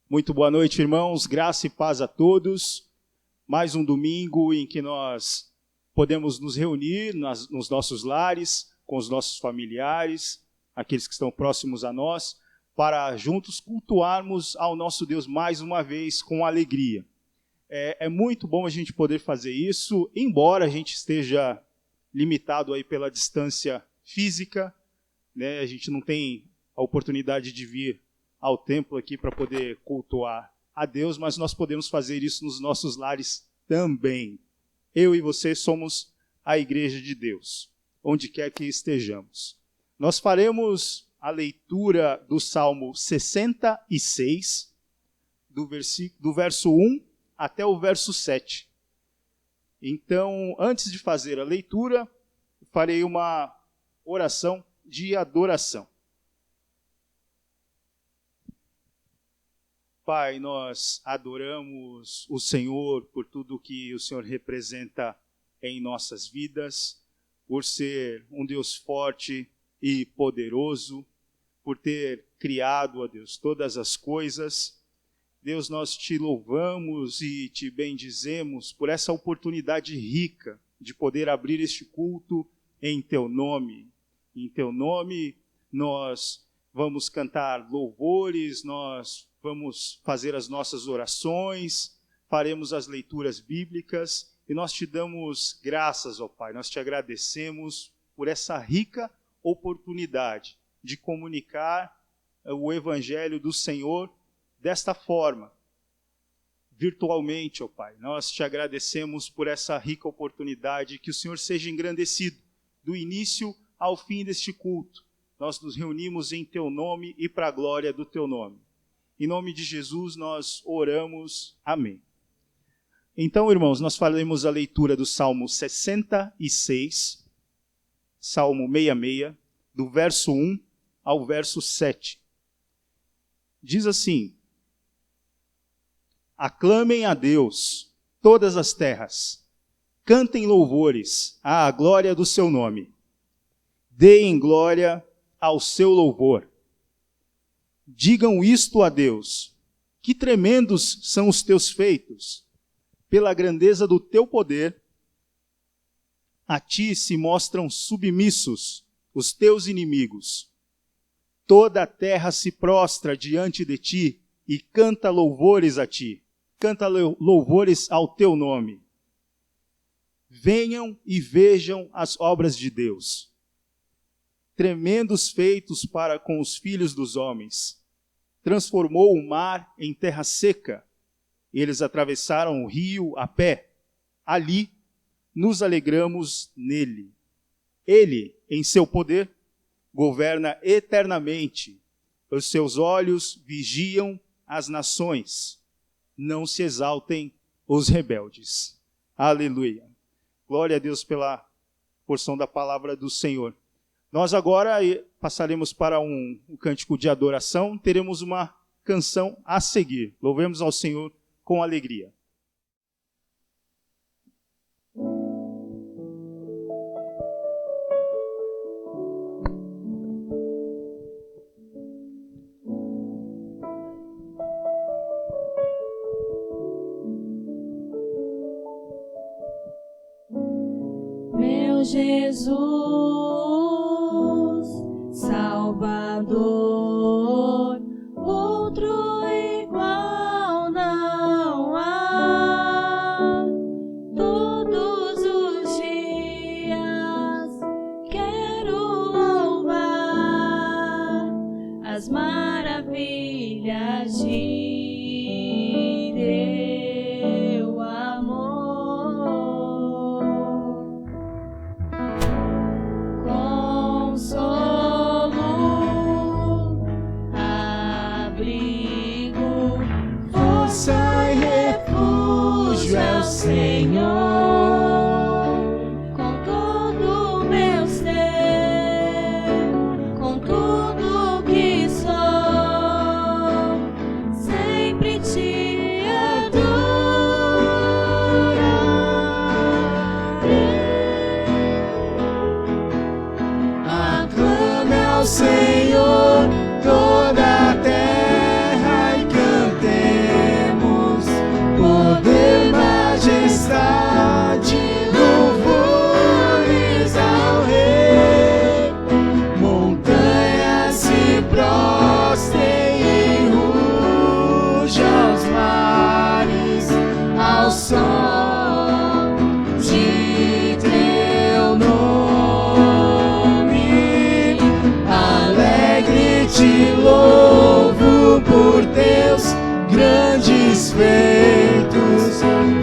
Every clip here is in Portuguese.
Muito boa noite, irmãos. Graça e paz a todos. Mais um domingo em que nós podemos nos reunir nos nossos lares, com os nossos familiares, aqueles que estão próximos a nós, para juntos cultuarmos ao nosso Deus mais uma vez com alegria. É muito bom a gente poder fazer isso, embora a gente esteja limitado aí pela distância física, né? A gente não tem a oportunidade de vir ao templo aqui para poder cultuar a Deus, mas nós podemos fazer isso nos nossos lares também. Eu e você somos a igreja de Deus, onde quer que estejamos. Nós faremos a leitura do Salmo 66, do verso 1 até o verso 7. Então, antes de fazer a leitura, farei uma oração de adoração. Pai, nós adoramos o Senhor por tudo que o Senhor representa em nossas vidas, por ser um Deus forte e poderoso, por ter criado, ó Deus, todas as coisas. Deus, nós te louvamos e te bendizemos por essa oportunidade rica de poder abrir este culto em Teu nome. Em Teu nome nós vamos cantar louvores, nós vamos fazer as nossas orações, faremos as leituras bíblicas e nós te damos graças, ó Pai. Nós te agradecemos por essa rica oportunidade de comunicar o Evangelho do Senhor desta forma, virtualmente, ó Pai. Nós te agradecemos por essa rica oportunidade, que o Senhor seja engrandecido do início ao fim deste culto. Nós nos reunimos em Teu nome e para a glória do Teu nome. Em nome de Jesus nós oramos. Amém. Então, irmãos, nós faremos a leitura do Salmo 66, Salmo 66, do verso 1 ao verso 7. Diz assim: Aclamem a Deus todas as terras, cantem louvores à glória do seu nome, deem glória ao seu louvor. Digam isto a Deus: que tremendos são os teus feitos, pela grandeza do teu poder, a ti se mostram submissos os teus inimigos. Toda a terra se prostra diante de ti e canta louvores a ti, canta louvores ao teu nome. Venham e vejam as obras de Deus, tremendos feitos para com os filhos dos homens. Transformou o mar em terra seca. Eles atravessaram o rio a pé. Ali nos alegramos nele. Ele, em seu poder, governa eternamente. Os seus olhos vigiam as nações. Não se exaltem os rebeldes. Aleluia. Glória a Deus pela porção da palavra do Senhor. Nós agora passaremos para um cântico de adoração, teremos uma canção a seguir. Louvemos ao Senhor com alegria. Meu Jesus, Salvador, outro igual não há. Todos os dias quero louvar as maravilhas de teu amor. Consolo, abrigo, força e refúgio é o Senhor. Com todo o meu ser, com tudo que sou, sempre te adorarei. Aclame ao Senhor toda a terra e cantem feitos,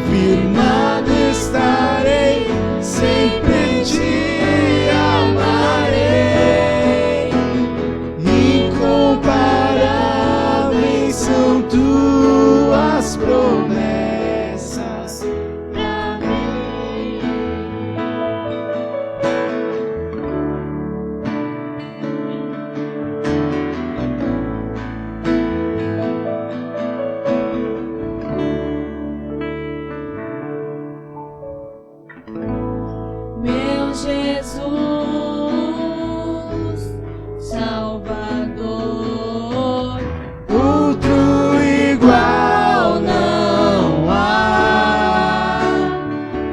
firmado estarei, sempre te amarei. Incomparáveis são tuas promessas pra mim. Meu Jesus, Salvador, Outro igual não há.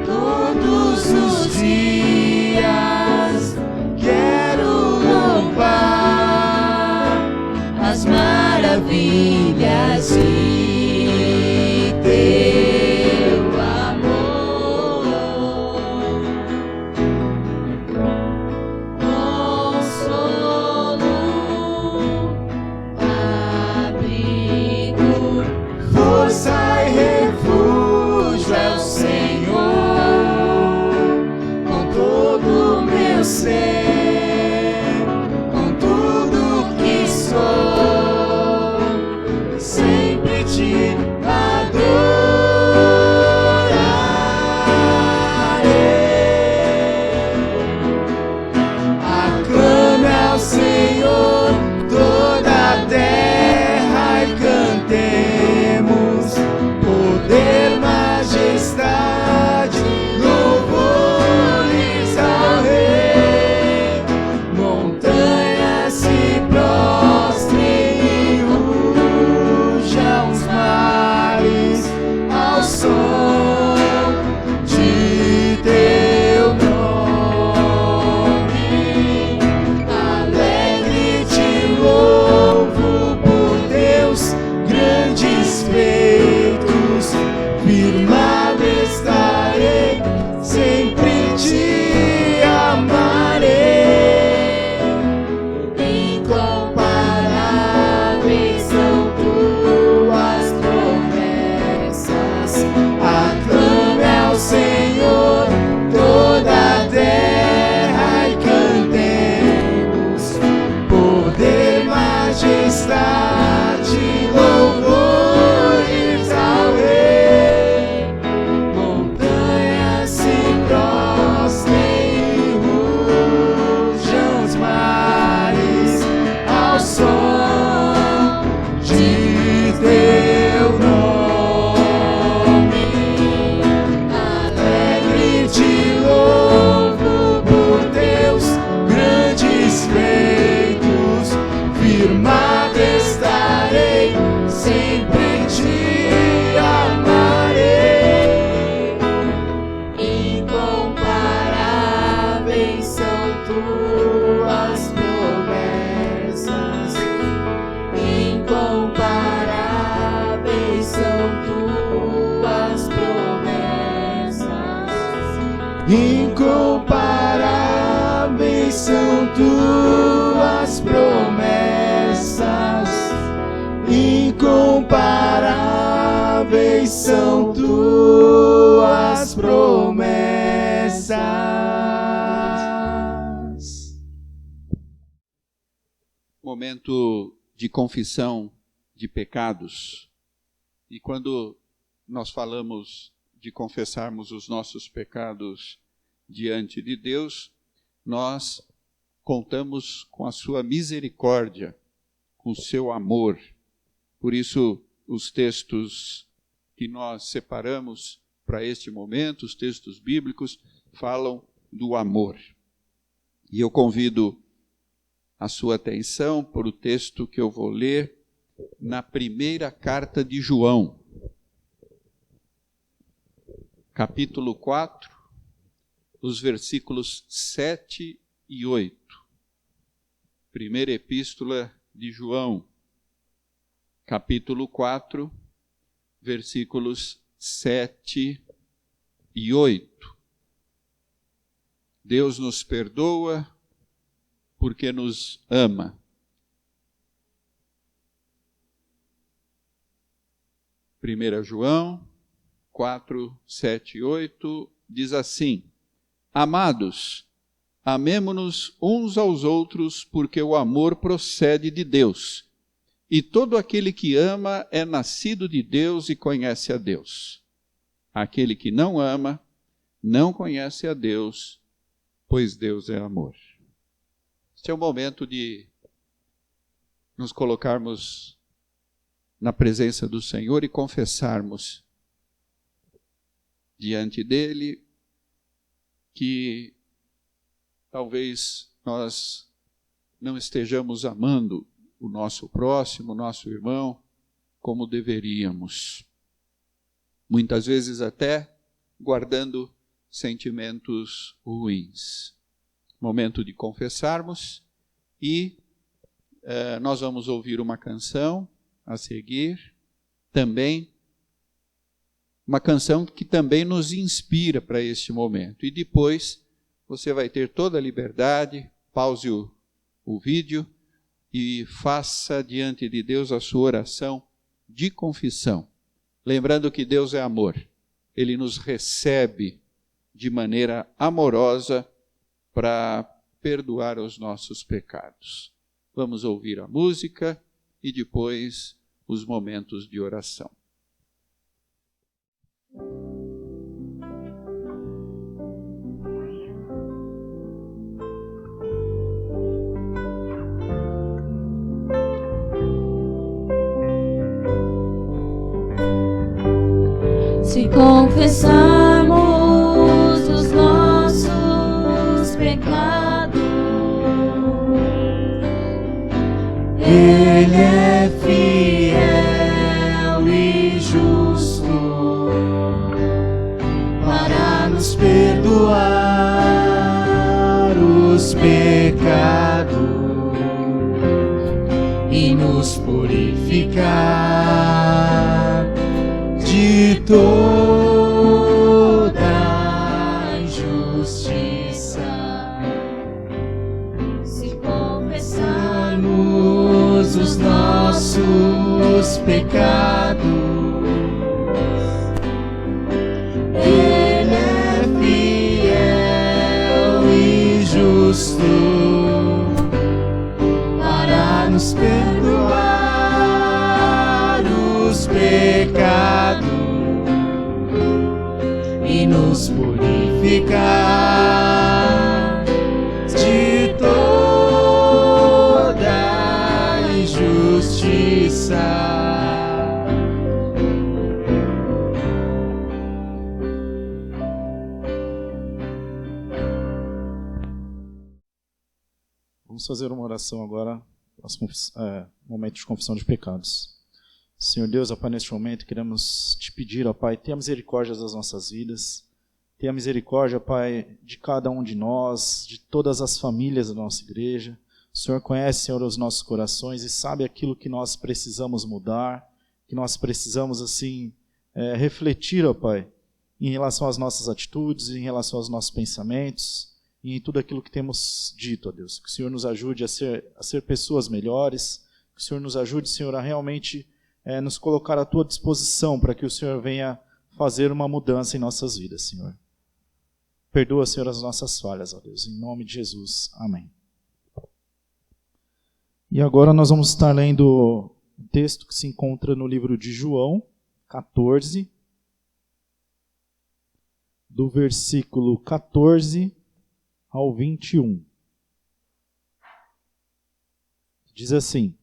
Todos os dias quero louvar as maravilhas de teu amor. Consolo, abrigo, força e refúgio é o Senhor, com todo o meu ser, com tudo que sou, sempre te adorarei. Aclame ao Senhor toda a terra e cantemos poder, majestade, louvores ao Rei. Montanhas se prostrem e rujam os mares ao som de teu nome. Alegre te louvo por teus grandes feitos, firmado estarei, sempre te amarei. Incomparáveis são tuas promessas. Aclame ao Senhor toda a terra e cantemos poder, majestade, louvores ao Rei. Montanhas se prostrem e rujam os mares ao som de teu nome. Alegre te louvo por teus grandes feitos, firmado estarei, sempre te amarei. Incomparáveis são tuas promessas. Incomparáveis são tuas promessas. Incomparáveis são tuas promessas. Incomparáveis são tuas promessas. Momento de confissão de pecados. E quando nós falamos de confessarmos os nossos pecados diante de Deus, nós contamos com a sua misericórdia, com o seu amor. Por isso, os textos que nós separamos para este momento, os textos bíblicos, falam do amor. E eu convido a sua atenção para o texto que eu vou ler na primeira carta de João, capítulo 4, os versículos 7 e 8. Primeira epístola de João, capítulo 4, versículos 7 e 8. Deus nos perdoa porque nos ama. 1 João 4, 7 e 8, diz assim: Amados, amemo-nos uns aos outros, porque o amor procede de Deus. E todo aquele que ama é nascido de Deus e conhece a Deus. Aquele que não ama, não conhece a Deus, pois Deus é amor. Este é o momento de nos colocarmos na presença do Senhor e confessarmos diante dele que talvez nós não estejamos amando o nosso próximo, o nosso irmão, como deveríamos. Muitas vezes até guardando sentimentos ruins. Momento de confessarmos e nós vamos ouvir uma canção a seguir, também uma canção que também nos inspira para este momento. E depois você vai ter toda a liberdade, pause o vídeo e faça diante de Deus a sua oração de confissão. Lembrando que Deus é amor. Ele nos recebe de maneira amorosa para perdoar os nossos pecados. Vamos ouvir a música e depois os momentos de oração. Se confessarmos os nossos pecados, Ele é fiel e justo para nos perdoar os pecados e nos purificar de toda injustiça. se confessarmos Confessarmos os nossos pecados, Ele é fiel e justo para nos perdoar os pecados e nos purificar de toda injustiça. Vamos fazer uma oração agora, momento de confissão de pecados. Senhor Deus, ó Pai, neste momento queremos te pedir, ó Pai, tenha misericórdia das nossas vidas, tenha misericórdia, ó Pai, de cada um de nós, de todas as famílias da nossa igreja. O Senhor conhece, Senhor, os nossos corações e sabe aquilo que nós precisamos mudar, que nós precisamos, assim, refletir, ó Pai, em relação às nossas atitudes, em relação aos nossos pensamentos, e em tudo aquilo que temos dito, ó Deus. Que o Senhor nos ajude a ser pessoas melhores, que o Senhor nos ajude, Senhor, a realmente nos colocar à Tua disposição para que o Senhor venha fazer uma mudança em nossas vidas, Senhor. Perdoa, Senhor, as nossas falhas, ó Deus, em nome de Jesus. Amém. E agora nós vamos estar lendo um texto que se encontra no livro de João 14, do versículo 14 ao 21. Diz assim: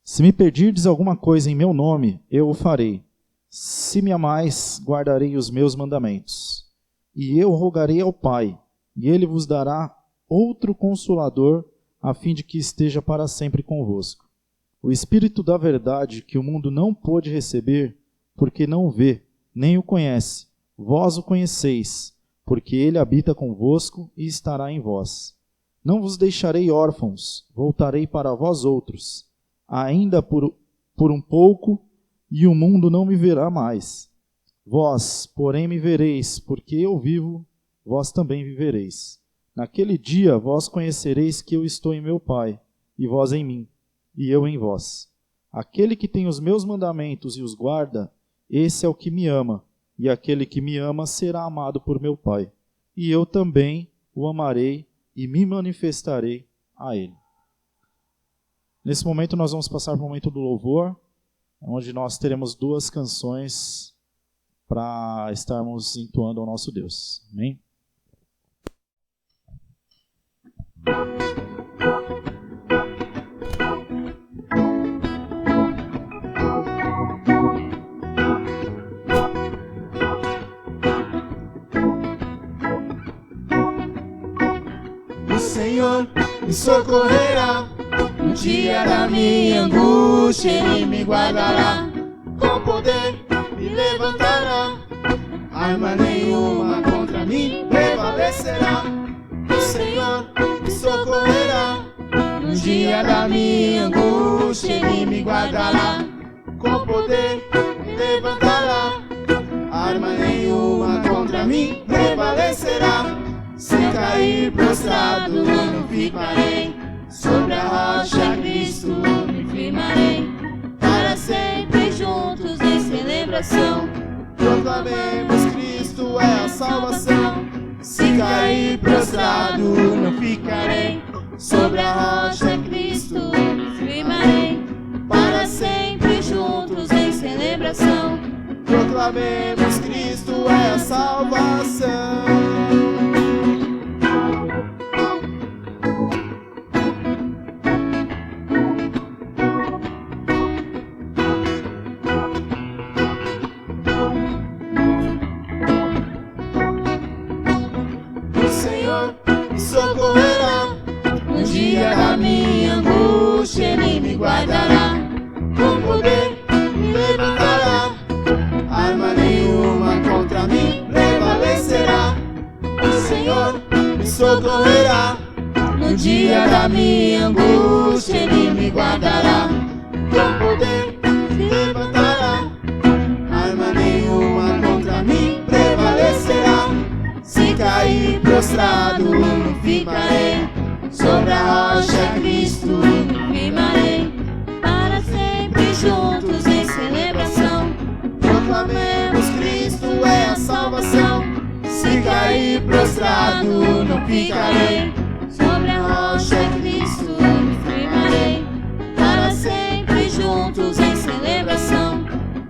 Se me pedirdes alguma coisa em meu nome, eu o farei. Se me amais, guardarei os meus mandamentos. E eu rogarei ao Pai, e Ele vos dará outro Consolador, a fim de que esteja para sempre convosco. O Espírito da verdade, que o mundo não pôde receber, porque não o vê, nem o conhece. Vós o conheceis, porque Ele habita convosco e estará em vós. Não vos deixarei órfãos, voltarei para vós outros. Ainda por um pouco, e o mundo não me verá mais. Vós, porém, me vereis, porque eu vivo, vós também vivereis. Naquele dia vós conhecereis que eu estou em meu Pai, e vós em mim, e eu em vós. Aquele que tem os meus mandamentos e os guarda, esse é o que me ama, e aquele que me ama será amado por meu Pai. E eu também o amarei e me manifestarei a ele. Nesse momento nós vamos passar para o momento do louvor, onde nós teremos 2 canções para estarmos entoando ao nosso Deus. Amém? O Senhor me socorrerá no dia da minha angústia, Ele me guardará, com poder me levantará, arma nenhuma contra mim prevalecerá. O Senhor me socorrerá no dia da minha angústia, Ele me guardará, com poder me levantará, arma nenhuma contra mim prevalecerá. Se cair prostrado eu não ficarei, sobre a rocha Cristo me firmarei, para sempre juntos em celebração, proclamemos Cristo é a salvação. Se cair prostrado não ficarei, sobre a rocha Cristo me firmarei, para sempre juntos em celebração, proclamemos Cristo é a salvação. Socorrerá no dia da minha angústia, Ele me guardará, com poder me levantará, arma nenhuma contra mim prevalecerá. O Senhor me socorrerá no dia da minha angústia, Ele me guardará, com poder me levantará, arma nenhuma contra mim prevalecerá. Se cair prostrado não ficarei, sobre a rocha Cristo me firmarei, para sempre juntos em celebração, proclamemos Cristo é a salvação. Se cair prostrado não ficarei, sobre a rocha Cristo me firmarei, para sempre juntos em celebração,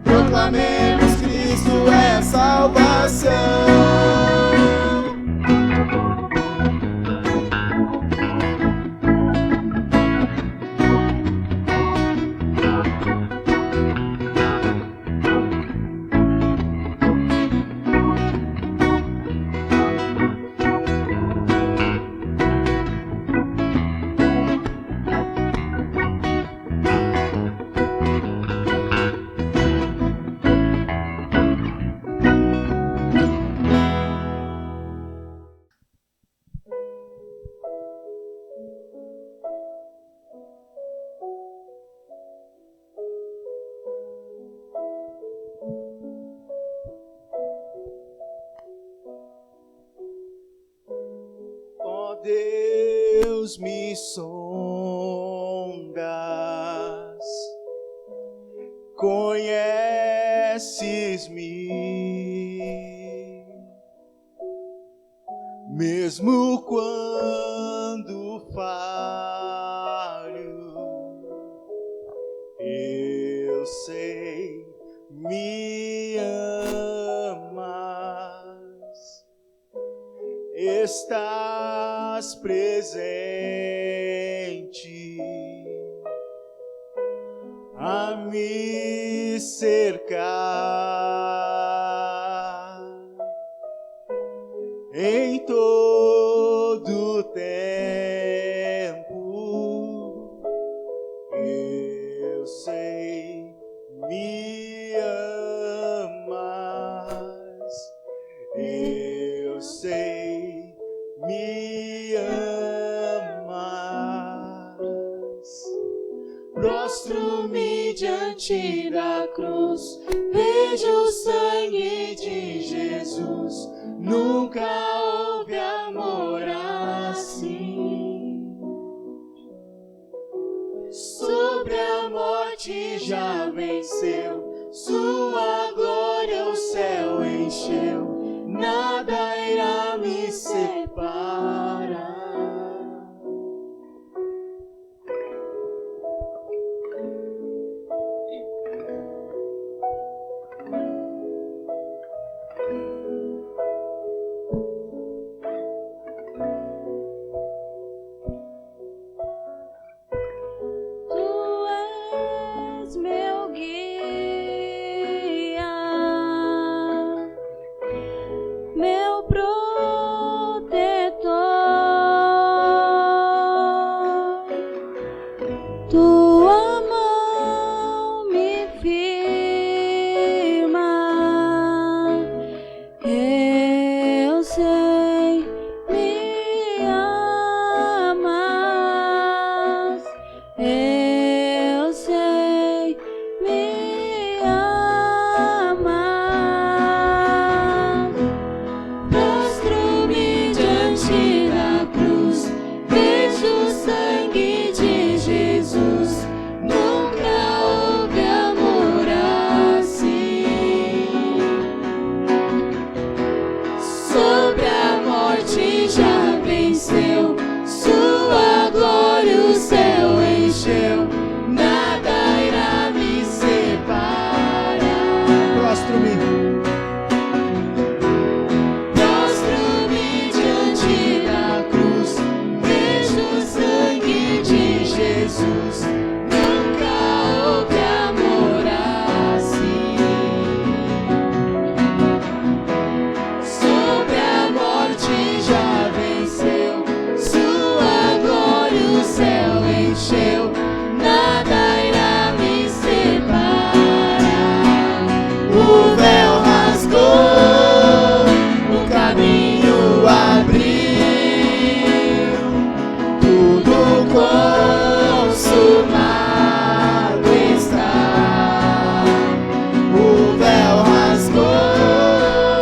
proclamemos Cristo é a salvação. Deus, me sondas, conheces-me, mesmo quando falho, eu sei, me amas, estás presente a me cercar em todo tempo. Eu sei, me amas, eu sei, me amas. Prostro-me diante da cruz, vejo o sangue de Jesus. Nunca houve amor assim. Sobre a morte já venceu, sua glória o céu encheu, nada irá me separar. Meu guia, meu protetor, tua mão me firma, eu sei me amas, eu sei me amas. Prostro-me diante da cruz, vejo o sangue de Jesus. Nunca houve amor assim. Sobre a morte já venceu, sua glória o céu encheu, nada irá me separar. Prostro-me. Prostro-me diante da cruz, vejo o sangue de Jesus. Nunca houve amor assim. Sobre a morte já venceu, sua glória o céu encheu, nada irá me separar. O véu rasgou, o caminho abriu, tudo consumado está. O véu rasgou,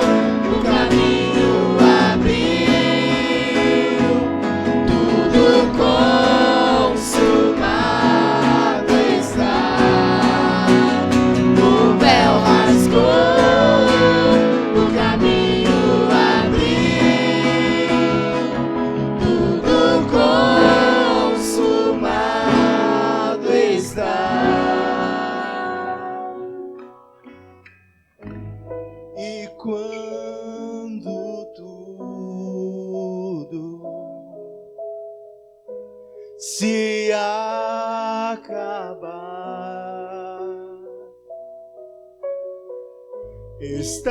o caminho abriu, tudo consumado está. O véu rasgou, o caminho abriu, tudo consumado está. E quando tudo se acabar,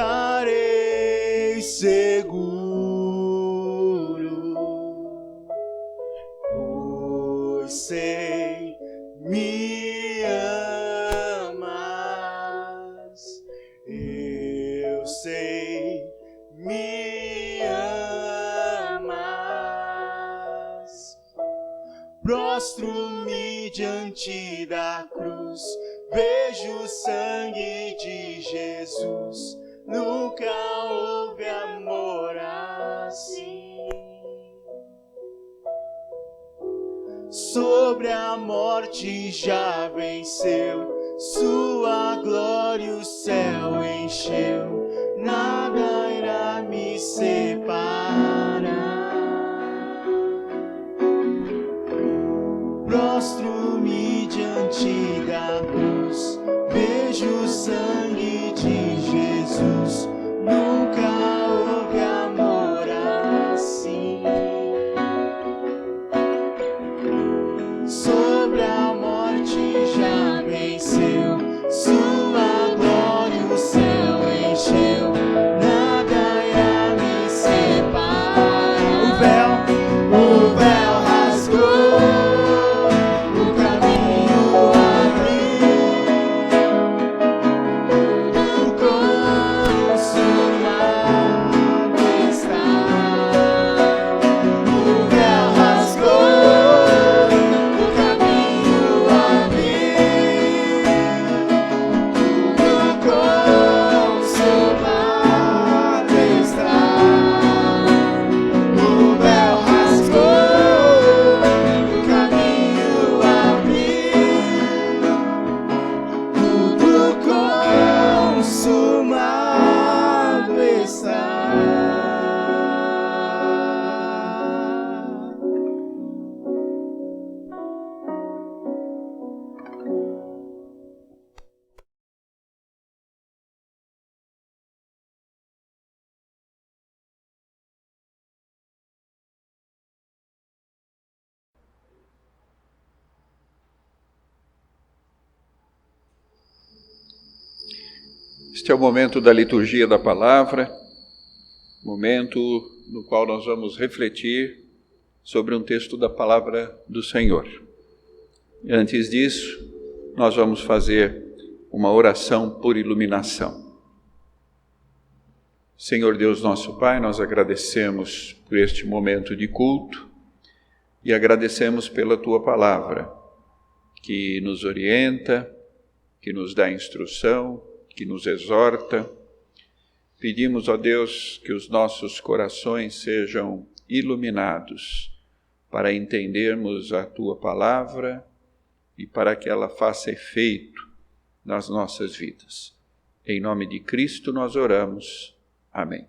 estarei seguro, pois sei me amas, eu sei me amas. Prostro-me diante da cruz, vejo o sangue de Jesus. Nunca houve amor assim. Sobre a morte já venceu, sua glória o céu encheu, nada irá me separar. Prostro-me diante da cruz, vejo o sangue de Jesus. Nunca houve amor assim. Sobre a morte já venceu, sua glória o céu encheu, nada irá me separar. O véu rasgou, o caminho abriu, está. Este é o momento da liturgia da palavra, momento no qual nós vamos refletir sobre um texto da palavra do Senhor. Antes disso, nós vamos fazer uma oração por iluminação. Senhor Deus nosso Pai, nós agradecemos por este momento de culto e agradecemos pela Tua palavra, que nos orienta, que nos dá instrução, que nos exorta. Pedimos, ó Deus, que os nossos corações sejam iluminados para entendermos a Tua palavra e para que ela faça efeito nas nossas vidas. Em nome de Cristo nós oramos. Amém.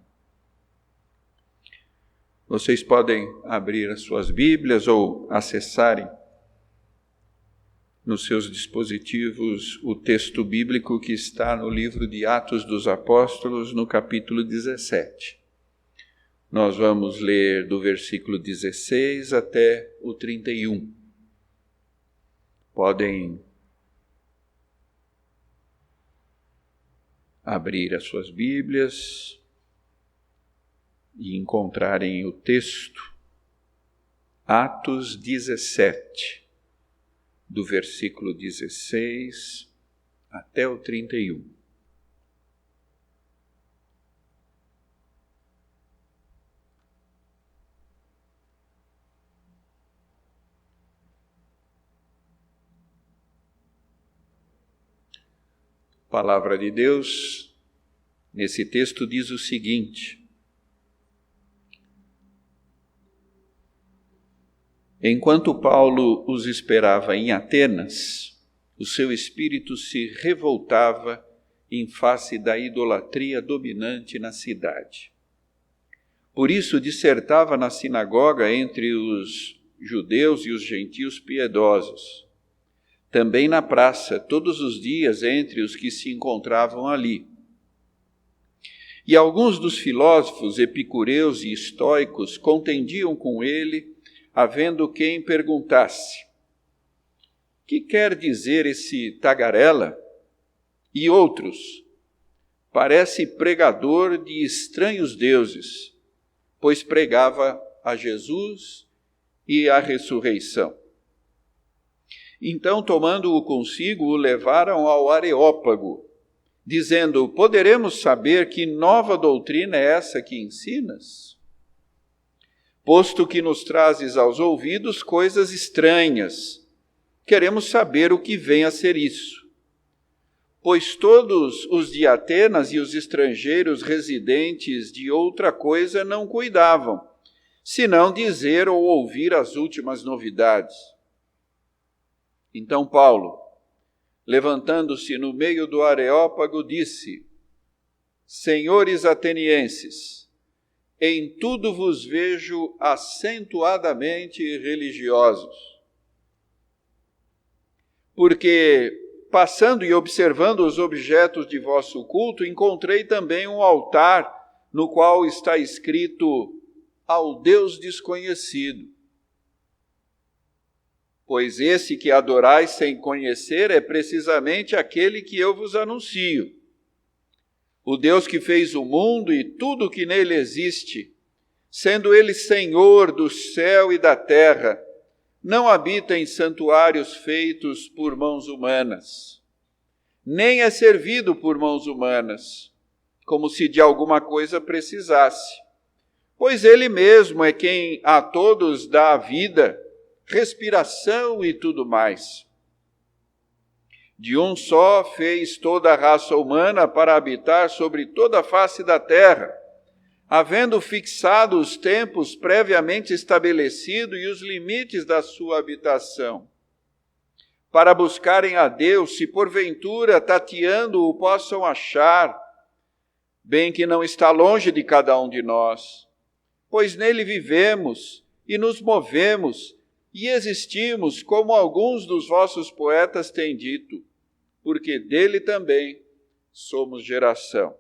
Vocês podem abrir as suas Bíblias ou acessarem nos seus dispositivos o texto bíblico que está no livro de Atos dos Apóstolos, no capítulo 17. Nós vamos ler do versículo 16 até o 31. Podem abrir as suas Bíblias e encontrarem o texto. Atos 17. Do versículo 16 até o 31. A palavra de Deus, nesse texto, diz o seguinte: enquanto Paulo os esperava em Atenas, o seu espírito se revoltava em face da idolatria dominante na cidade. Por isso dissertava na sinagoga entre os judeus e os gentios piedosos, também na praça, todos os dias entre os que se encontravam ali. E alguns dos filósofos epicureus e estoicos contendiam com ele, havendo quem perguntasse: que quer dizer esse tagarela? E outros: parece pregador de estranhos deuses, pois pregava a Jesus e a ressurreição. Então, tomando-o consigo, o levaram ao Areópago, dizendo: poderemos saber que nova doutrina é essa que ensinas? Posto que nos trazes aos ouvidos coisas estranhas, queremos saber o que vem a ser isso. Pois todos os de Atenas e os estrangeiros residentes de outra coisa não cuidavam, senão dizer ou ouvir as últimas novidades. Então Paulo, levantando-se no meio do Areópago, disse: senhores atenienses, em tudo vos vejo acentuadamente religiosos. Porque, passando e observando os objetos de vosso culto, encontrei também um altar no qual está escrito: ao Deus desconhecido. Pois esse que adorais sem conhecer é precisamente aquele que eu vos anuncio. O Deus que fez o mundo e tudo o que nele existe, sendo ele Senhor do céu e da terra, não habita em santuários feitos por mãos humanas, nem é servido por mãos humanas, como se de alguma coisa precisasse, pois ele mesmo é quem a todos dá a vida, respiração e tudo mais. De um só fez toda a raça humana para habitar sobre toda a face da terra, havendo fixado os tempos previamente estabelecidos e os limites da sua habitação, para buscarem a Deus, se porventura tateando o possam achar, bem que não está longe de cada um de nós, pois nele vivemos e nos movemos e existimos, como alguns dos vossos poetas têm dito, porque dele também somos geração.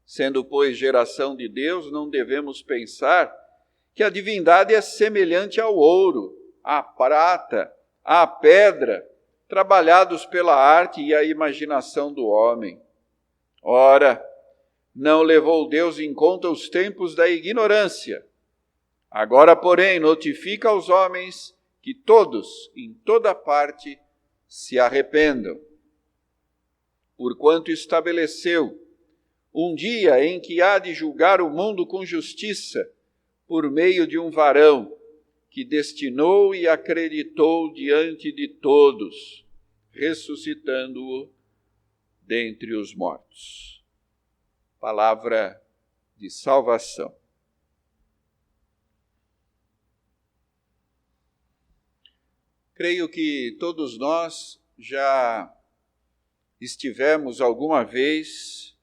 Sendo, pois, geração de Deus, não devemos pensar que a divindade é semelhante ao ouro, à prata, à pedra, trabalhados pela arte e a imaginação do homem. Ora, não levou Deus em conta os tempos da ignorância. Agora, porém, notifica aos homens que todos, em toda parte, se arrependam. Porquanto estabeleceu um dia em que há de julgar o mundo com justiça, por meio de um varão, que destinou e acreditou diante de todos, ressuscitando-o dentre os mortos. Palavra de salvação. Creio que todos nós já estivemos alguma vez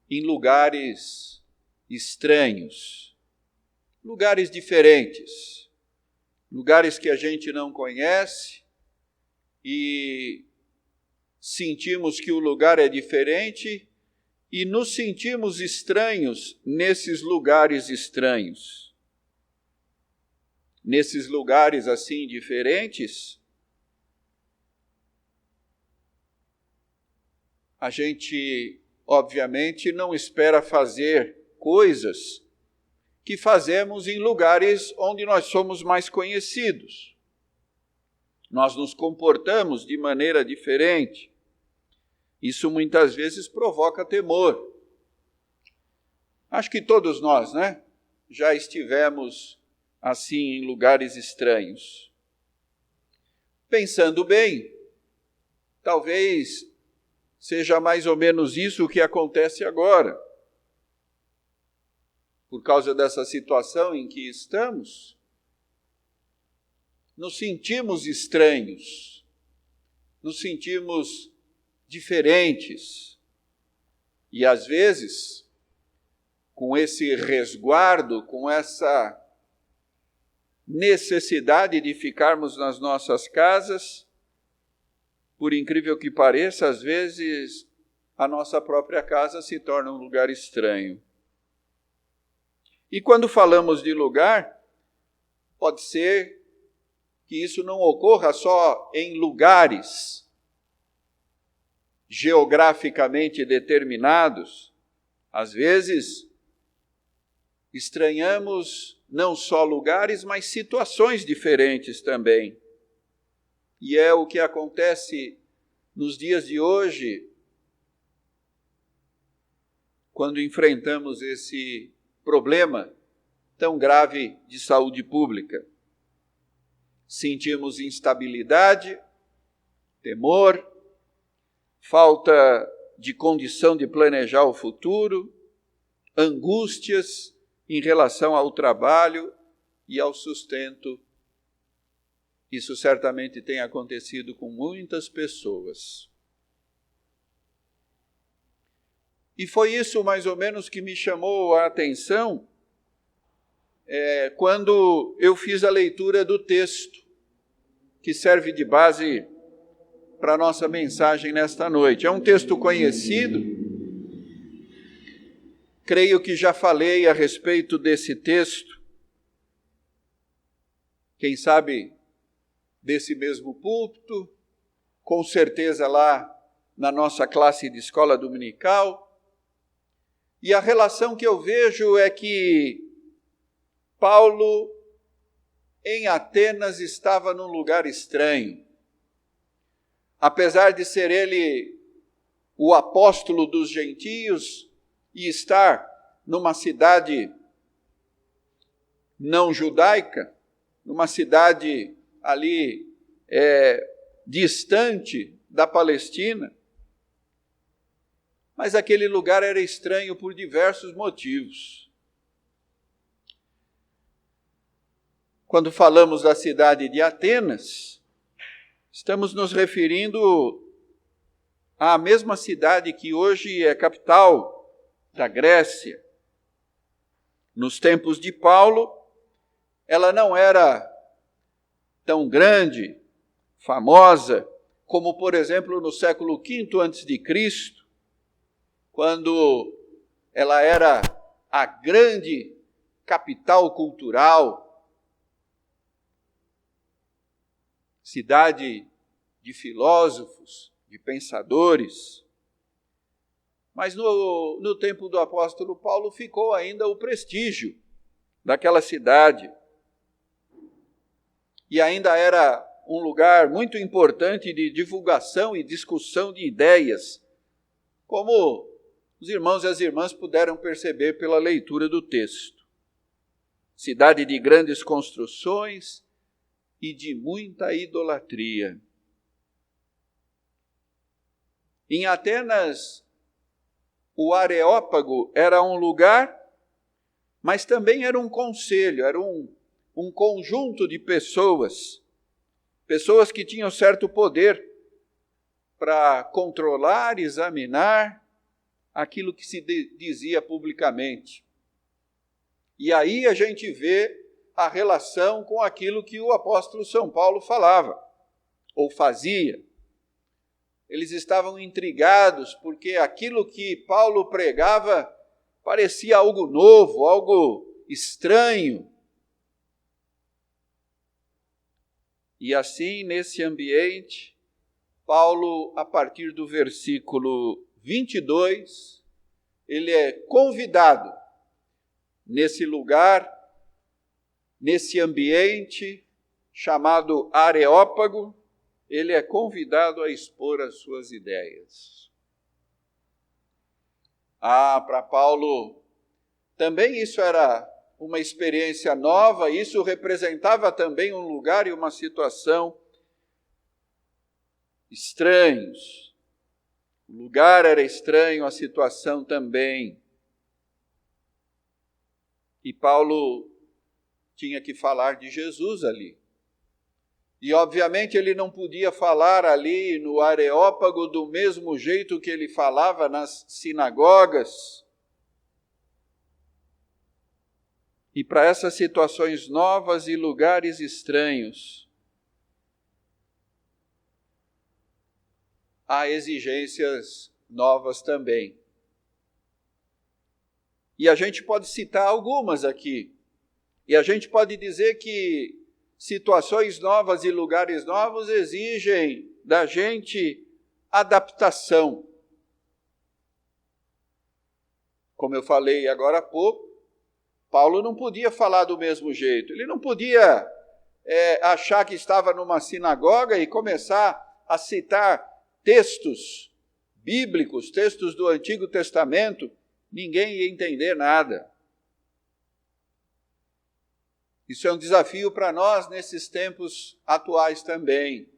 em lugares estranhos, lugares diferentes, lugares que a gente não conhece e sentimos que o lugar é diferente e nos sentimos estranhos nesses lugares estranhos. Nesses lugares assim diferentes, a gente, obviamente, não espera fazer coisas que fazemos em lugares onde nós somos mais conhecidos. Nós nos comportamos de maneira diferente. Isso muitas vezes provoca temor. Acho que todos nós, né, já estivemos assim em lugares estranhos. Pensando bem, talvez seja mais ou menos isso o que acontece agora. Por causa dessa situação em que estamos, nos sentimos estranhos, nos sentimos diferentes. E às vezes, com esse resguardo, com essa necessidade de ficarmos nas nossas casas, por incrível que pareça, às vezes a nossa própria casa se torna um lugar estranho. E quando falamos de lugar, pode ser que isso não ocorra só em lugares geograficamente determinados. Às vezes, estranhamos não só lugares, mas situações diferentes também. E é o que acontece nos dias de hoje, quando enfrentamos esse problema tão grave de saúde pública. Sentimos instabilidade, temor, falta de condição de planejar o futuro, angústias em relação ao trabalho e ao sustento. Isso certamente tem acontecido com muitas pessoas. E foi isso mais ou menos que me chamou a atenção quando eu fiz a leitura do texto, que serve de base para a nossa mensagem nesta noite. É um texto conhecido. Creio que já falei a respeito desse texto. Quem sabe desse mesmo púlpito, com certeza lá na nossa classe de escola dominical. E a relação que eu vejo é que Paulo, em Atenas, estava num lugar estranho. Apesar de ser ele o apóstolo dos gentios e estar numa cidade não judaica, numa cidade ali distante da Palestina, mas aquele lugar era estranho por diversos motivos. Quando falamos da cidade de Atenas, estamos nos referindo a mesma cidade que hoje é capital da Grécia. Nos tempos de Paulo, ela não era tão grande, famosa, como, por exemplo, no século V a.C., quando ela era a grande capital cultural, cidade de filósofos, de pensadores. Mas no tempo do apóstolo Paulo ficou ainda o prestígio daquela cidade. E ainda era um lugar muito importante de divulgação e discussão de ideias, como os irmãos e as irmãs puderam perceber pela leitura do texto. Cidade de grandes construções e de muita idolatria. Em Atenas, o Areópago era um lugar, mas também era um conselho, era um conjunto de pessoas que tinham certo poder para controlar, examinar aquilo que se dizia publicamente. E aí a gente vê a relação com aquilo que o apóstolo São Paulo falava, ou fazia. Eles estavam intrigados porque aquilo que Paulo pregava parecia algo novo, algo estranho. E assim, nesse ambiente, Paulo, a partir do versículo 22, ele é convidado nesse lugar, nesse ambiente chamado Areópago, ele é convidado a expor as suas ideias. Para Paulo, também isso era uma experiência nova, isso representava também um lugar e uma situação estranhos. O lugar era estranho, a situação também. E Paulo tinha que falar de Jesus ali. E, obviamente, ele não podia falar ali no Areópago do mesmo jeito que ele falava nas sinagogas. E para essas situações novas e lugares estranhos, há exigências novas também. E a gente pode citar algumas aqui. E a gente pode dizer que situações novas e lugares novos exigem da gente adaptação. Como eu falei agora há pouco, Paulo não podia falar do mesmo jeito. Ele não podia achar que estava numa sinagoga e começar a citar textos bíblicos, textos do Antigo Testamento. Ninguém ia entender nada. Isso é um desafio para nós nesses tempos atuais também.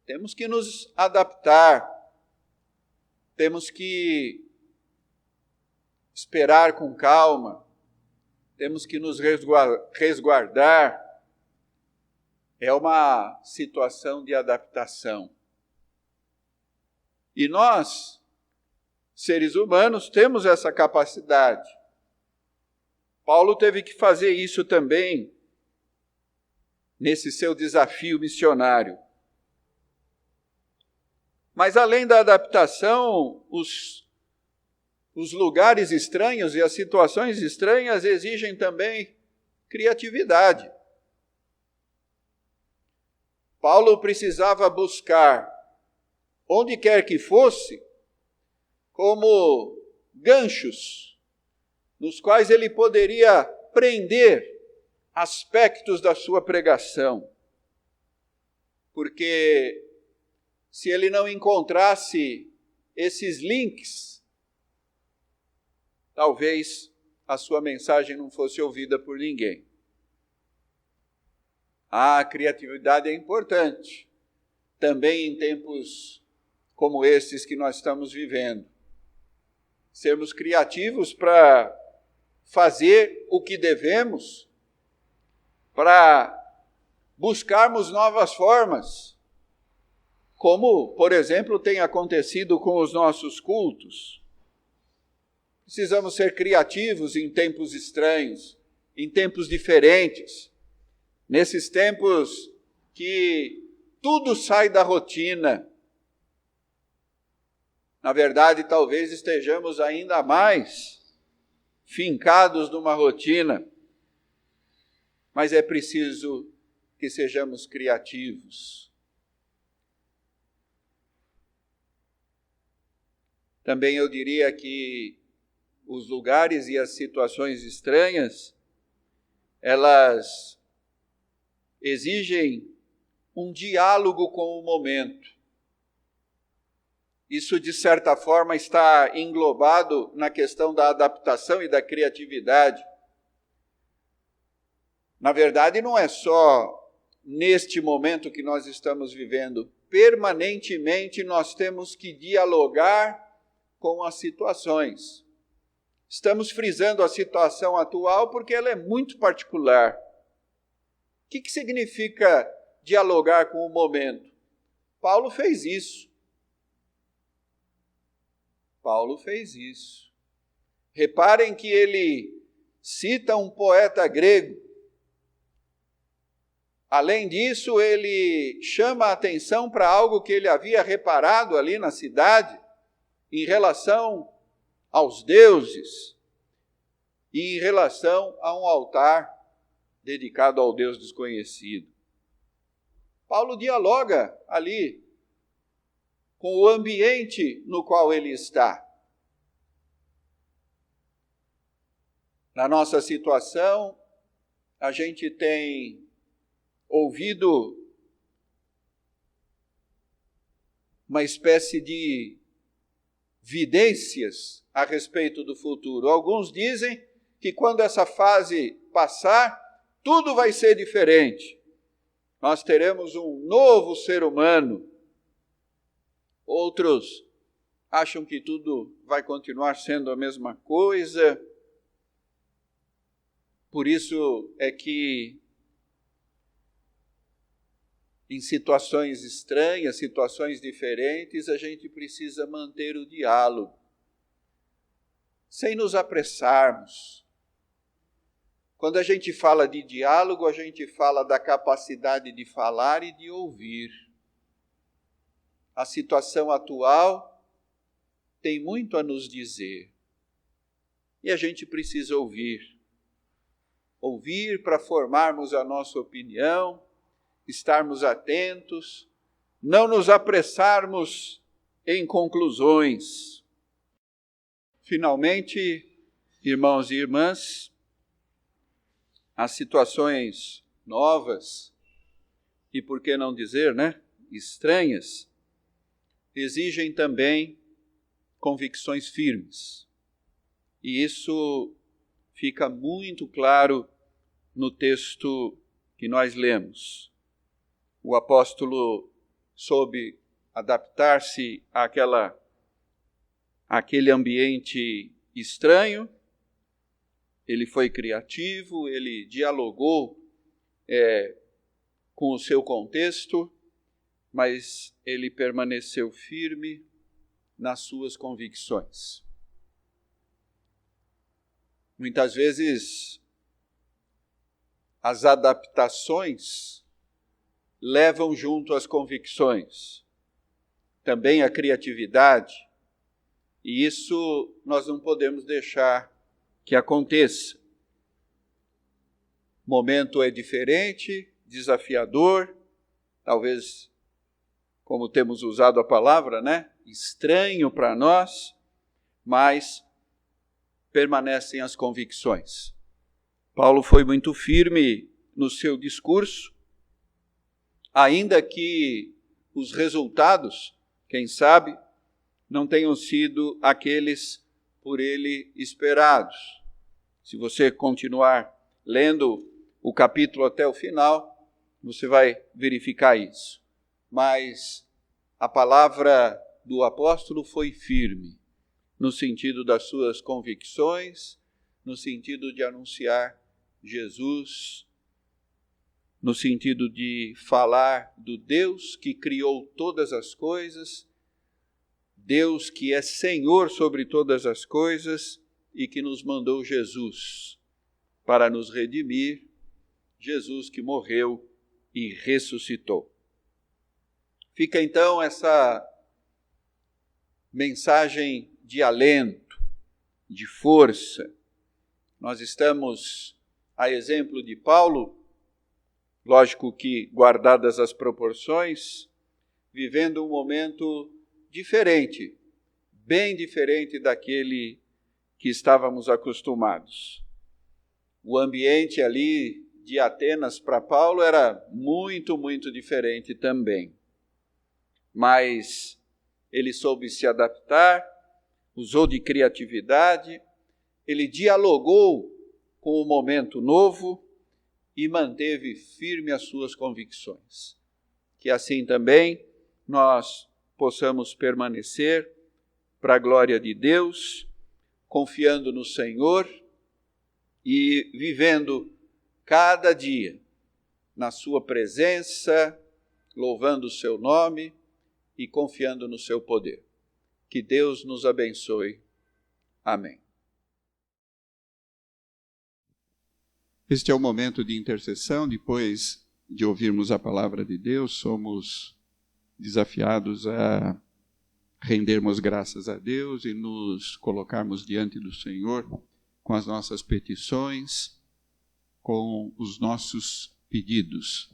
Temos que nos adaptar, temos que esperar com calma, temos que nos resguardar. É uma situação de adaptação. E nós, seres humanos, temos essa capacidade. Paulo teve que fazer isso também nesse seu desafio missionário. Mas além da adaptação, os lugares estranhos e as situações estranhas exigem também criatividade. Paulo precisava buscar, onde quer que fosse, como ganchos, nos quais ele poderia prender aspectos da sua pregação. Porque se ele não encontrasse esses links, talvez a sua mensagem não fosse ouvida por ninguém. A criatividade é importante, também em tempos como esses que nós estamos vivendo. Sermos criativos para fazer o que devemos, para buscarmos novas formas, como, por exemplo, tem acontecido com os nossos cultos. Precisamos ser criativos em tempos estranhos, em tempos diferentes, nesses tempos que tudo sai da rotina. Na verdade, talvez estejamos ainda mais fincados numa rotina, mas é preciso que sejamos criativos. Também eu diria que os lugares e as situações estranhas, elas exigem um diálogo com o momento. Isso, de certa forma, está englobado na questão da adaptação e da criatividade. Na verdade, não é só neste momento que nós estamos vivendo. Permanentemente nós temos que dialogar com as situações. Estamos frisando a situação atual porque ela é muito particular. O que significa dialogar com o momento? Paulo fez isso. Reparem que ele cita um poeta grego. Além disso, ele chama a atenção para algo que ele havia reparado ali na cidade, em relação aos deuses e em relação a um altar dedicado ao Deus desconhecido. Paulo dialoga ali com o ambiente no qual ele está. Na nossa situação, a gente tem ouvido uma espécie de vidências a respeito do futuro. Alguns dizem que quando essa fase passar, tudo vai ser diferente. Nós teremos um novo ser humano. Outros acham que tudo vai continuar sendo a mesma coisa. Por isso é que em situações estranhas, situações diferentes, a gente precisa manter o diálogo, sem nos apressarmos. Quando a gente fala de diálogo, a gente fala da capacidade de falar e de ouvir. A situação atual tem muito a nos dizer. E a gente precisa ouvir. Ouvir para formarmos a nossa opinião, estarmos atentos, não nos apressarmos em conclusões. Finalmente, irmãos e irmãs, as situações novas, e por que não dizer, estranhas, exigem também convicções firmes. E isso fica muito claro no texto que nós lemos. O apóstolo soube adaptar-se àquele ambiente estranho, ele foi criativo, ele dialogou com o seu contexto, mas ele permaneceu firme nas suas convicções. Muitas vezes, as adaptações levam junto as convicções, também a criatividade, e isso nós não podemos deixar que aconteça. O momento é diferente, desafiador, talvez, como temos usado a palavra, estranho para nós, mas permanecem as convicções. Paulo foi muito firme no seu discurso, ainda que os resultados, quem sabe, não tenham sido aqueles por ele esperados. Se você continuar lendo o capítulo até o final, você vai verificar isso. Mas a palavra do apóstolo foi firme, no sentido das suas convicções, no sentido de anunciar Jesus no sentido de falar do Deus que criou todas as coisas, Deus que é Senhor sobre todas as coisas e que nos mandou Jesus para nos redimir, Jesus que morreu e ressuscitou. Fica então essa mensagem de alento, de força. Nós estamos, a exemplo de Paulo, lógico que guardadas as proporções, vivendo um momento diferente, bem diferente daquele que estávamos acostumados. O ambiente ali de Atenas para Paulo era muito, muito diferente também. Mas ele soube se adaptar, usou de criatividade, ele dialogou com o momento novo e manteve firme as suas convicções. Que assim também nós possamos permanecer para a glória de Deus, confiando no Senhor e vivendo cada dia na sua presença, louvando o seu nome e confiando no seu poder. Que Deus nos abençoe. Amém. Este é o momento de intercessão. Depois de ouvirmos a palavra de Deus, somos desafiados a rendermos graças a Deus e nos colocarmos diante do Senhor com as nossas petições, com os nossos pedidos.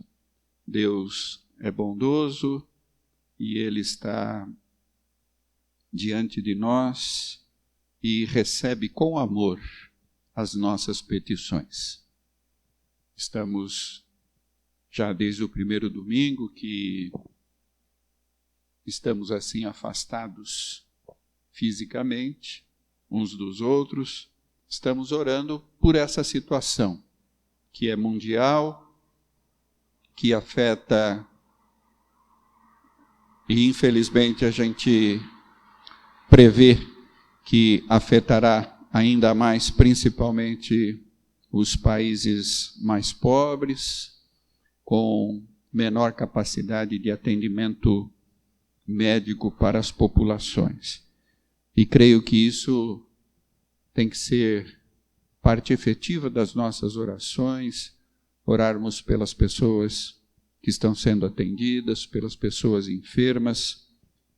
Deus é bondoso e Ele está diante de nós e recebe com amor as nossas petições. Estamos já desde o primeiro domingo que estamos assim afastados fisicamente uns dos outros. Estamos orando por essa situação que é mundial, que afeta, e infelizmente a gente prevê que afetará ainda mais, principalmente os países mais pobres, com menor capacidade de atendimento médico para as populações. E creio que isso tem que ser parte efetiva das nossas orações, orarmos pelas pessoas que estão sendo atendidas, pelas pessoas enfermas,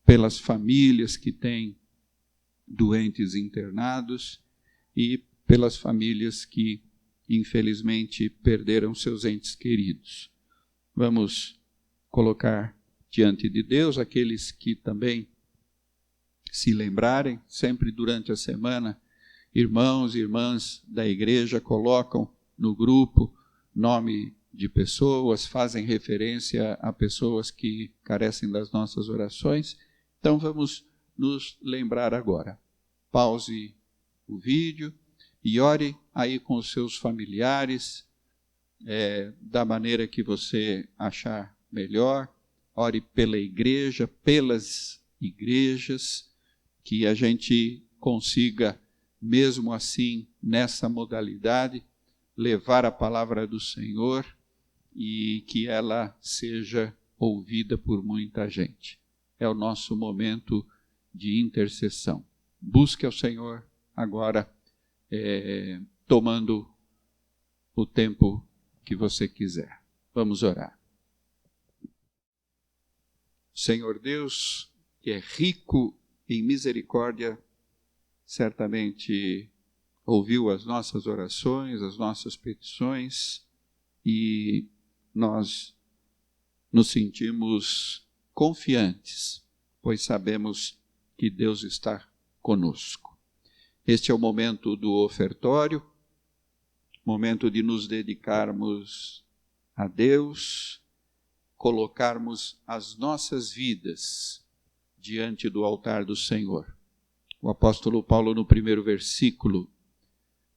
pelas famílias que têm doentes internados e pelas famílias que, infelizmente, perderam seus entes queridos. Vamos colocar diante de Deus aqueles que também se lembrarem, sempre durante a semana, irmãos e irmãs da igreja colocam no grupo nome de pessoas, fazem referência a pessoas que carecem das nossas orações. Então vamos nos lembrar agora. Pause o vídeo e ore aí com os seus familiares, da maneira que você achar melhor. Ore pela igreja, pelas igrejas, que a gente consiga, mesmo assim, nessa modalidade, levar a palavra do Senhor e que ela seja ouvida por muita gente. É o nosso momento de intercessão. Busque ao Senhor agora, tomando o tempo que você quiser. Vamos orar. Senhor Deus, que é rico em misericórdia, certamente ouviu as nossas orações, as nossas petições, e nós nos sentimos confiantes, pois sabemos que Deus está conosco. Este é o momento do ofertório, momento de nos dedicarmos a Deus, colocarmos as nossas vidas diante do altar do Senhor. O apóstolo Paulo, no primeiro versículo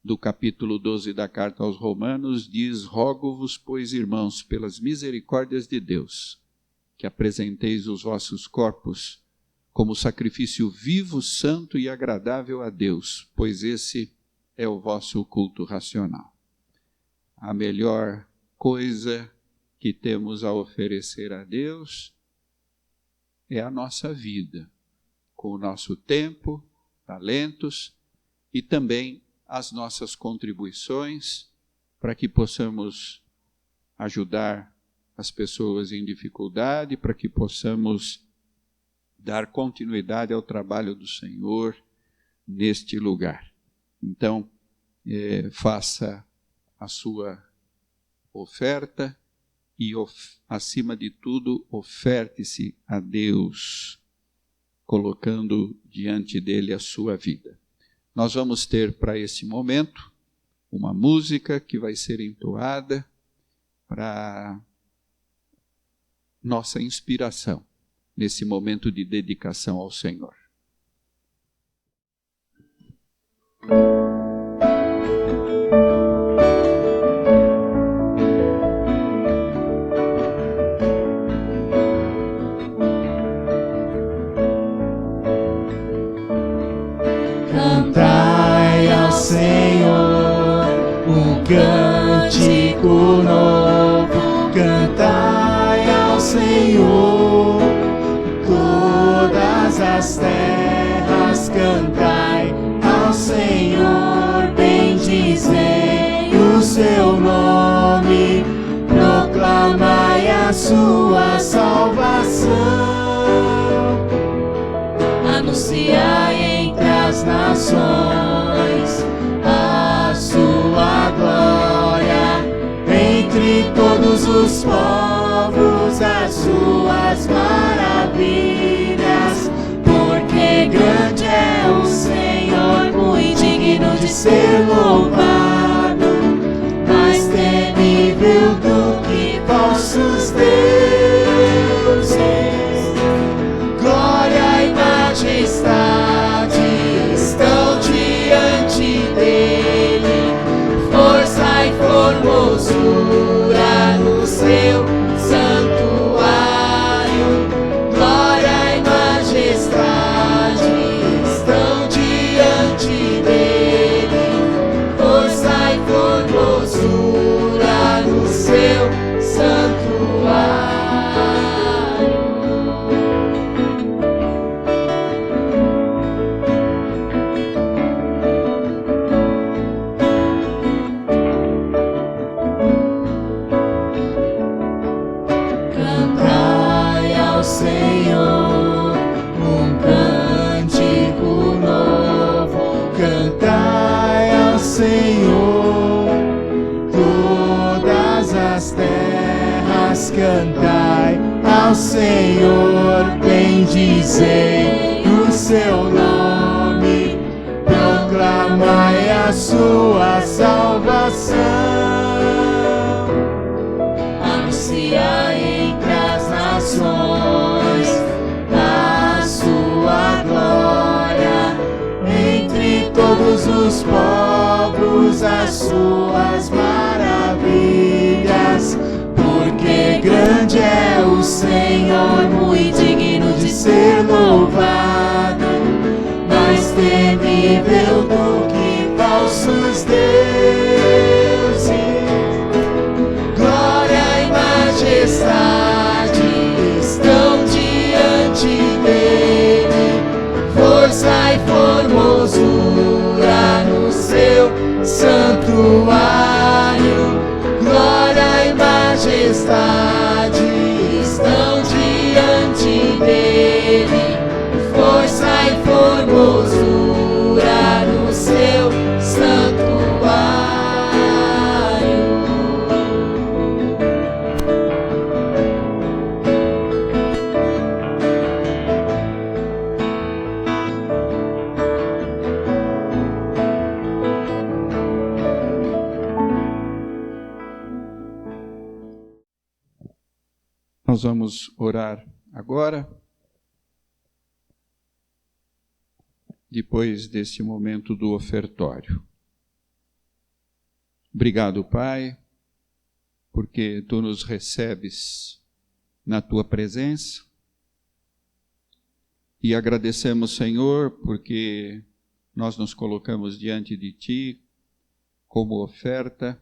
do capítulo 12 da carta aos Romanos, diz: rogo-vos, pois, irmãos, pelas misericórdias de Deus, que apresenteis os vossos corpos como sacrifício vivo, santo e agradável a Deus, pois esse é o vosso culto racional. A melhor coisa que temos a oferecer a Deus é a nossa vida, com o nosso tempo, talentos e também as nossas contribuições para que possamos ajudar as pessoas em dificuldade, para que possamos dar continuidade ao trabalho do Senhor neste lugar. Então, faça a sua oferta e, acima de tudo, oferte-se a Deus, colocando diante dele a sua vida. Nós vamos ter para esse momento uma música que vai ser entoada para nossa inspiração nesse momento de dedicação ao Senhor. Cantai ao Senhor um cântico novo, cantai ao Senhor todas as terras, cantai ao Senhor, bendizei o seu nome, proclamai a sua salvação, anunciai entre as nações a sua glória, entre todos os povos as suas maravilhas, porque grande é o Senhor, muito digno de ser louvado, mais temível do que vossos deuses, glória e majestade estão diante dele, força e formosura no seu santuário, glória e majestade estão diante dele, força e formosura no seu santuário. Cantai ao Senhor um cântico novo, cantai ao Senhor todas as terras, cantai ao Senhor, bendizei o seu nome, proclamai a sua salvação, anunciai entre as nações a sua glória, entre todos os povos as suas maravilhas, porque grande é o Senhor, muito digno de ser louvado, mais temível do que falsos deuses, glória e majestade estão diante dele, força e formosura no seu santuário, glória e majestade estão diante dele, força e formosura no seu santuário. Nós vamos orar agora, depois desse momento do ofertório. Obrigado, Pai, porque Tu nos recebes na Tua presença, e agradecemos, Senhor, porque nós nos colocamos diante de Ti como oferta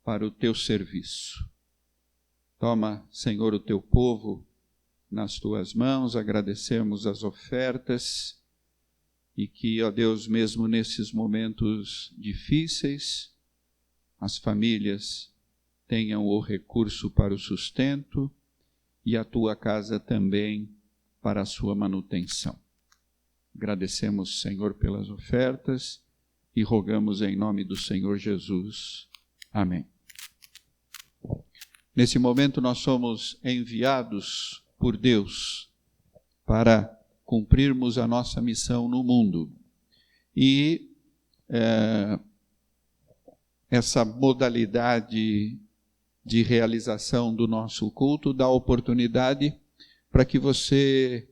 para o Teu serviço. Toma, Senhor, o teu povo nas tuas mãos, agradecemos as ofertas e que, ó Deus, mesmo nesses momentos difíceis, as famílias tenham o recurso para o sustento e a tua casa também para a sua manutenção. Agradecemos, Senhor, pelas ofertas e rogamos em nome do Senhor Jesus. Amém. Nesse momento nós somos enviados por Deus para cumprirmos a nossa missão no mundo. E essa modalidade de realização do nosso culto dá oportunidade para que você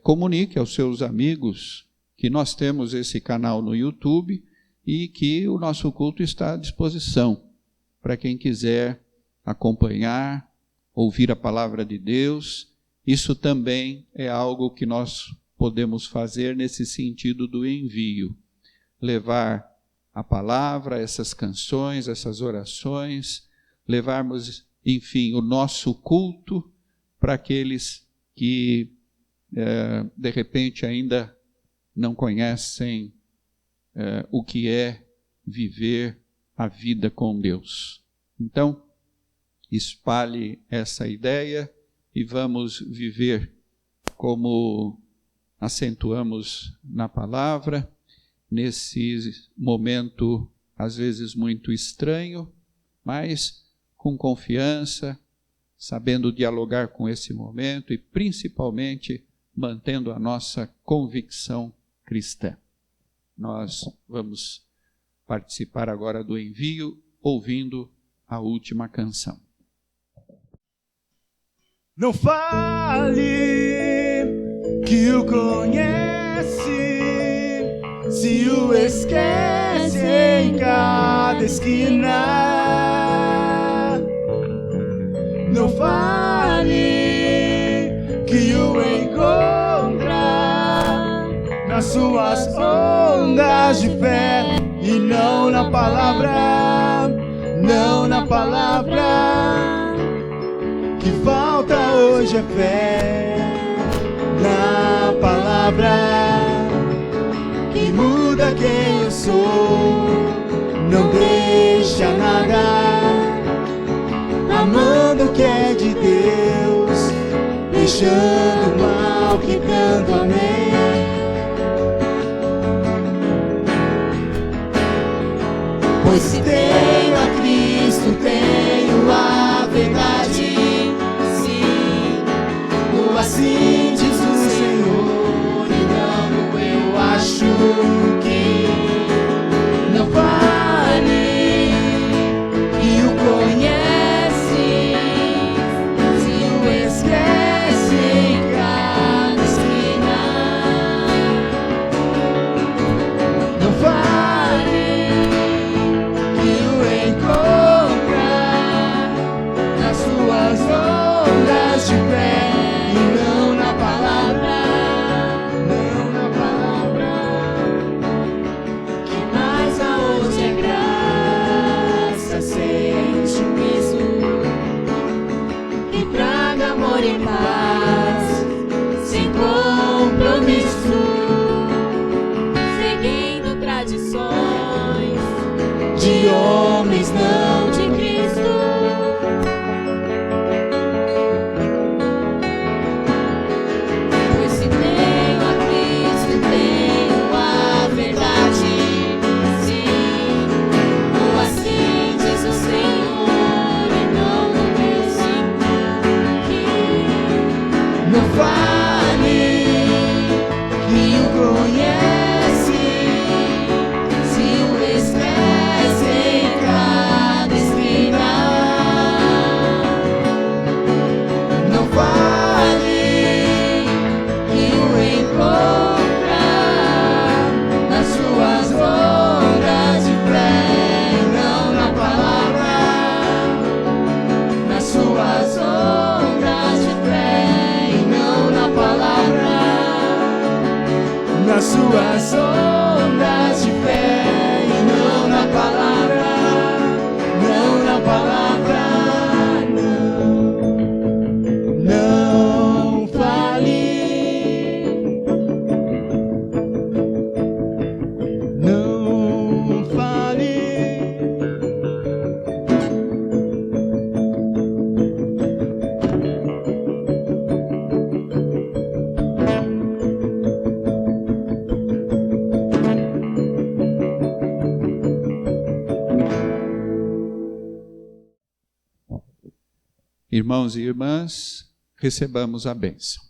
comunique aos seus amigos que nós temos esse canal no YouTube e que o nosso culto está à disposição para quem quiser acompanhar, ouvir a palavra de Deus. Isso também é algo que nós podemos fazer nesse sentido do envio. Levar a palavra, essas canções, essas orações, levarmos, enfim, o nosso culto para aqueles que, de repente, ainda não conhecem o que é viver a vida com Deus. Então, espalhe essa ideia e vamos viver como acentuamos na palavra, nesse momento, às vezes muito estranho, mas com confiança, sabendo dialogar com esse momento e principalmente mantendo a nossa convicção cristã. Nós vamos participar agora do envio, ouvindo a última canção. Não fale que o conhece, se o esquece em cada esquina. Não fale que o encontra nas suas ondas de fé e não na palavra, não na palavra. Que falta hoje é fé na palavra, que muda quem eu sou, não deixa nada, amando o que é de Deus, deixando o mal que tanto amei. Pois se tenho a Cristo, tenho a verdade. Assim diz o Senhor, e não eu acho que não vale, que o conhece, se o esquece em cada esquina. Não vale, que o encontra nas suas ondas de fé. Em paz, sem compromisso, seguindo tradições de homens, não de Cristo. Pois se tenho a Cristo, tenho a verdade. Sim, ou assim diz o Senhor, e não o meu sim. Não fale que o conhece, se o esquece em cada esquina. Não fale que o encontra nas suas ondas de fé, não na palavra, nas suas ondas de fé. Nas suas ondas de fé e não na palavra, não na palavra, não. Irmãos e irmãs, recebamos a bênção.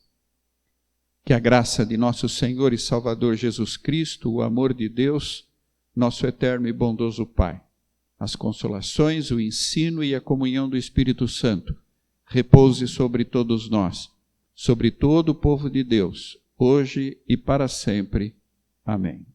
Que a graça de nosso Senhor e Salvador Jesus Cristo, o amor de Deus, nosso eterno e bondoso Pai, as consolações, o ensino e a comunhão do Espírito Santo repouse sobre todos nós, sobre todo o povo de Deus, hoje e para sempre. Amém.